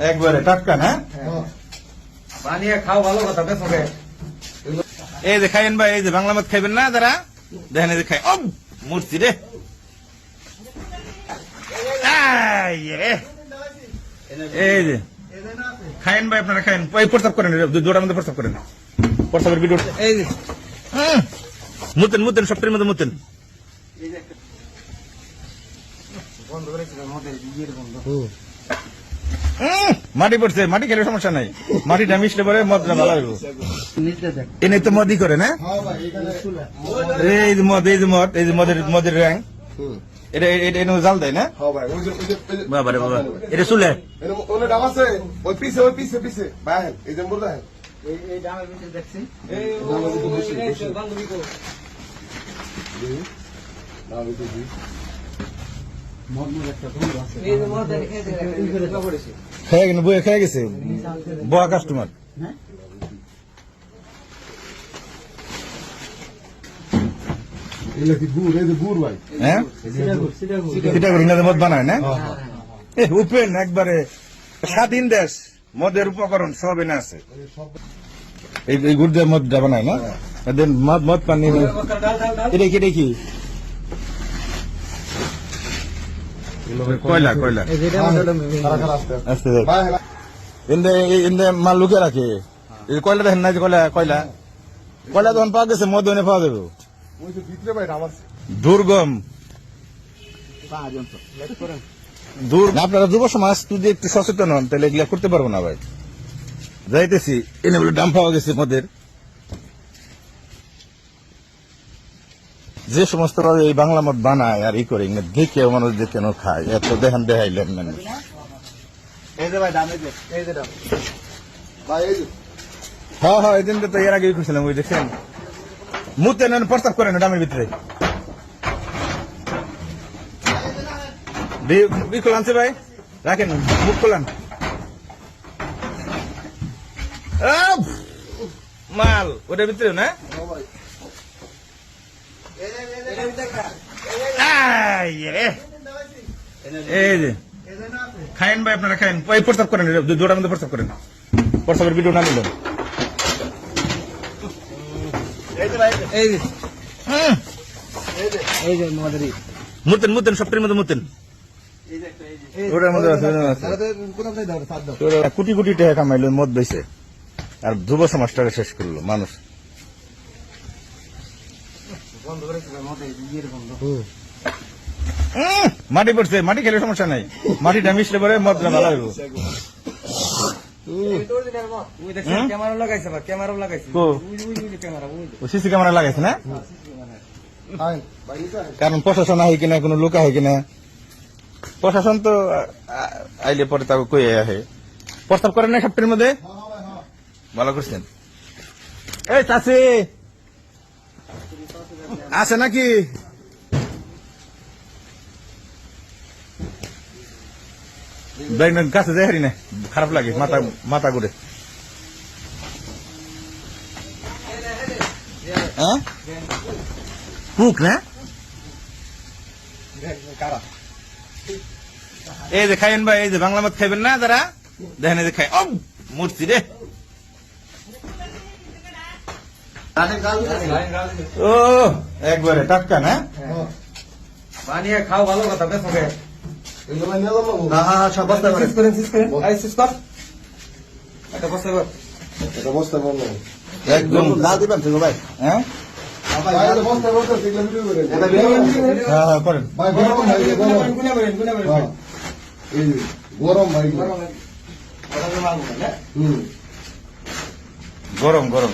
একবারে টাটকা না? বানিয়ে খাও, ভালো কথা। বেসবে এই যে খাইবেন ভাই, এই যে বাংলা মদ খাইবেন না যারা, দেখেন এই যে খাই। ও মূর্তি রে, এই যে খাইন ভাই, আপনারা খাইন। প্রস্তাব করেন, দুটার মধ্যে প্রস্তাব করেন। প্রস্তাবের ভিডিও এই যে মুতেন মুতেন, সপ্তাহের মধ্যে মুতেন। মাটি পড়ছে, মাটি খেলে সমস্যা নাই। মাটিটা মিশলে পরে মদটা ভালো হইব। এনে তো মদই করে না, এই যে মদ, এই যে মদ, এই যে মদের রং, এটা এটা জাল দেয় না? বাবারে বাবা, এটা চুলে খেয়ে গেছে বড় কাস্টমার। মদ বানায় না? উপেন একবারে স্বাধীন দেশ, মদের উপকরণ সব এনে আছে। এই গুড় দিয়ে মদটা বানায় না? মদ পানি এটা কি দেখি কয়লা কয়লা মাল লুকে রাখে। কয়লা দেখেন না, কয়লা কয়লা কয়লা যখন পাওয়া গেছে মদ এনে পাওয়া যাবে। দুর্গম আপনারা যুব সমাজ যদি একটু সচেতন হন তাহলে এগুলা করতে পারবো না ভাই। যাইতেছি এনে বলে দাম পাওয়া গেছে মদের। যে সমস্ত এই বাংলা মদ বানায় আর ই করে দেখে মানুষ যে কেন খায়, এত দেখান দেখাইলেন মানুষ। হ্যাঁ হ্যাঁ, এই দিনটা তো এর আগে খুঁজছিলাম, ওই দেখছেন মুতে নেন, প্রস্তাব করেন ডামের ভিতরে। খোলান ভাই, রাখেন মুখ খোলান। মাল ওটার ভিতরে না? এই যে খাইন ভাই, আপনারা খাইন। প্রস্তাব করেন, দুটার মধ্যে প্রস্তাব করেন। প্রস্তাবের ভিডিও না নিলেন। মুতেন মুতেন, সপ্তাহের মধ্যে মুতেন। ওটার মধ্যে কোটি কোটি টাকা কামাইলো মদ বেছে, আর যুব সমাজটাকে শেষ করলো মানুষ। মাটি পড়ছে, মাটি খেলে সমস্যা নাই। মাটিটা মিশলে পরে মদটা ভালো হইব। সিসি ক্যামেরা লাগাইছে না? কারণ প্রশাসন আহে কিনা, কোন লোক আহে কিনা। প্রশাসন তো আইলে পরে তাকে কই আহে। প্রস্তাব করেন না সপ্তাহের মধ্যে? ভালো করছেন। এই চাষি আছে নাকি? কাছে যাই হারি না, খারাপ লাগে, মাথা মাথা ঘুরে। কুক না? এই যে খাইবেন ভাই, এই যে বাংলা মদ খাইবেন না যারা, দেখেন এই যে খাই। ও মূর্তি রে, ও একবারে টাটকা না? বানিয়ে খাও, ভালো কথা। বেসবে একদম না দিবেন তো ভাই। হ্যাঁ করেন গরম গরম।